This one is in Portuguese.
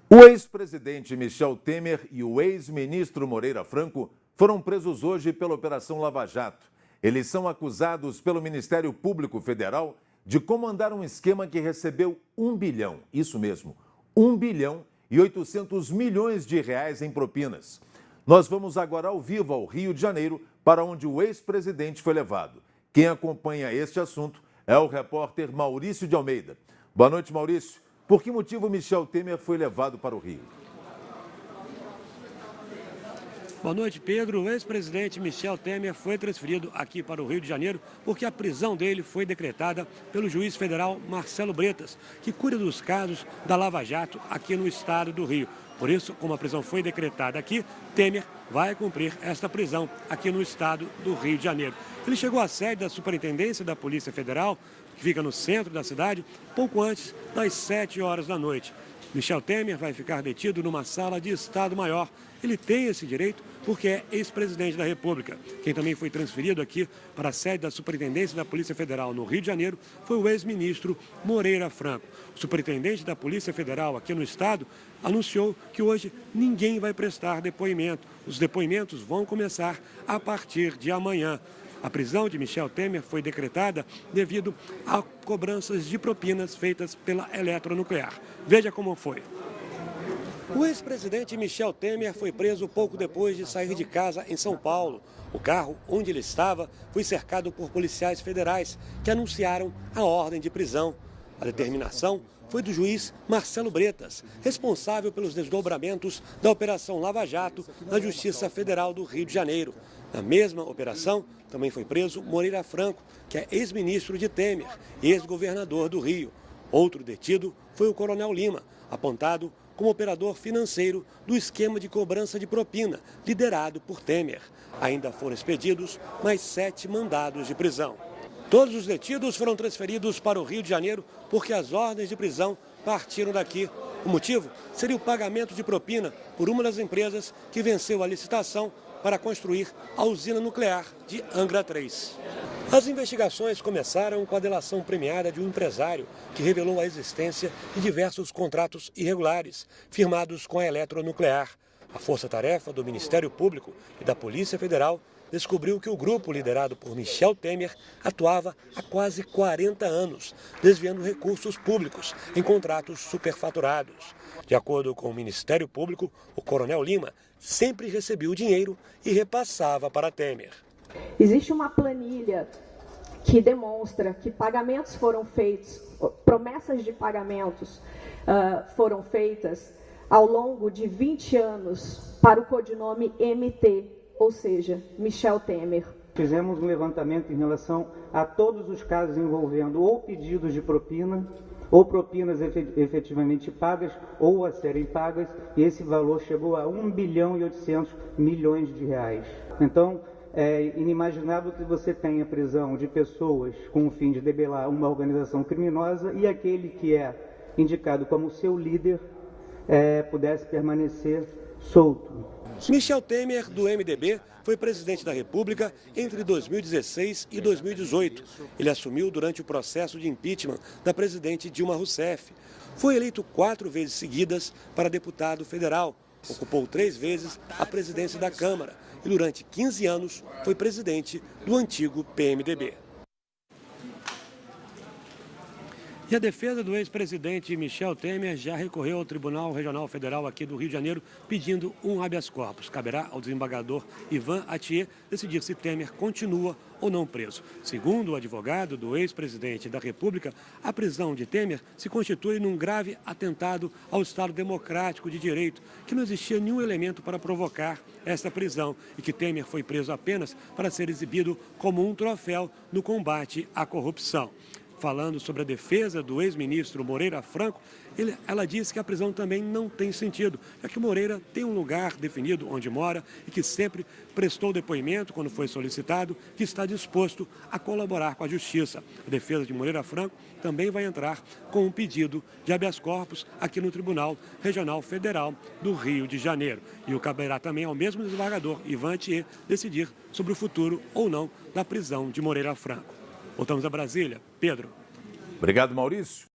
O ex-presidente Michel Temer e o ex-ministro Moreira Franco foram presos hoje pela Operação Lava Jato. Eles são acusados pelo Ministério Público Federal de comandar um esquema que recebeu 1 bilhão, isso mesmo, 1 bilhão e 800 milhões de reais em propinas. Nós vamos agora ao vivo ao Rio de Janeiro, para onde o ex-presidente foi levado. Quem acompanha este assunto é o repórter Maurício de Almeida. Boa noite, Maurício. Por que motivo Michel Temer foi levado para o Rio? Boa noite, Pedro. O ex-presidente Michel Temer foi transferido aqui para o Rio de Janeiro porque a prisão dele foi decretada pelo juiz federal Marcelo Bretas, que cuida dos casos da Lava Jato aqui no estado do Rio. Por isso, como a prisão foi decretada aqui, Temer vai cumprir esta prisão aqui no estado do Rio de Janeiro. Ele chegou à sede da Superintendência da Polícia Federal, que fica no centro da cidade, pouco antes das 7 horas da noite. Michel Temer vai ficar detido numa sala de Estado-Maior. Ele tem esse direito porque é ex-presidente da República. Quem também foi transferido aqui para a sede da Superintendência da Polícia Federal no Rio de Janeiro foi o ex-ministro Moreira Franco. O superintendente da Polícia Federal aqui no estado anunciou que hoje ninguém vai prestar depoimento. Os depoimentos vão começar a partir de amanhã. A prisão de Michel Temer foi decretada devido a cobranças de propinas feitas pela Eletronuclear. Veja como foi. O ex-presidente Michel Temer foi preso pouco depois de sair de casa em São Paulo. O carro onde ele estava foi cercado por policiais federais que anunciaram a ordem de prisão. A determinação foi do juiz Marcelo Bretas, responsável pelos desdobramentos da Operação Lava Jato na Justiça Federal do Rio de Janeiro. Na mesma operação, também foi preso Moreira Franco, que é ex-ministro de Temer e ex-governador do Rio. Outro detido foi o Coronel Lima, apontado como operador financeiro do esquema de cobrança de propina, liderado por Temer. Ainda foram expedidos mais 7 mandados de prisão. Todos os detidos foram transferidos para o Rio de Janeiro porque as ordens de prisão partiram daqui. O motivo seria o pagamento de propina por uma das empresas que venceu a licitação para construir a usina nuclear de Angra 3. As investigações começaram com a delação premiada de um empresário que revelou a existência de diversos contratos irregulares firmados com a Eletronuclear. A força-tarefa do Ministério Público e da Polícia Federal descobriu que o grupo liderado por Michel Temer atuava há quase 40 anos, desviando recursos públicos em contratos superfaturados. De acordo com o Ministério Público, o Coronel Lima sempre recebia o dinheiro e repassava para Temer. Existe uma planilha que demonstra que pagamentos foram feitos, promessas de pagamentos foram feitas ao longo de 20 anos para o codinome MT, ou seja, Michel Temer. Fizemos um levantamento em relação a todos os casos envolvendo ou pedidos de propina, ou propinas efetivamente pagas, ou a serem pagas, e esse valor chegou a 1 bilhão e 800 milhões de reais. Então, é inimaginável que você tenha prisão de pessoas com o fim de debelar uma organização criminosa e aquele que é indicado como seu líder pudesse permanecer solto. Michel Temer, do MDB, foi presidente da República entre 2016 e 2018. Ele assumiu durante o processo de impeachment da presidente Dilma Rousseff. Foi eleito 4 vezes seguidas para deputado federal. Ocupou 3 vezes a presidência da Câmara e durante 15 anos foi presidente do antigo PMDB. E a defesa do ex-presidente Michel Temer já recorreu ao Tribunal Regional Federal aqui do Rio de Janeiro pedindo um habeas corpus. Caberá ao desembargador Ivan Atier decidir se Temer continua ou não preso. Segundo o advogado do ex-presidente da República, a prisão de Temer se constitui num grave atentado ao Estado Democrático de Direito, que não existia nenhum elemento para provocar esta prisão e que Temer foi preso apenas para ser exibido como um troféu no combate à corrupção. Falando sobre a defesa do ex-ministro Moreira Franco, ela disse que a prisão também não tem sentido, já que Moreira tem um lugar definido onde mora e que sempre prestou depoimento quando foi solicitado, que está disposto a colaborar com a justiça. A defesa de Moreira Franco também vai entrar com um pedido de habeas corpus aqui no Tribunal Regional Federal do Rio de Janeiro. E o caberá também ao mesmo desembargador Ivan Atier decidir sobre o futuro ou não da prisão de Moreira Franco. Voltamos a Brasília. Pedro. Obrigado, Maurício.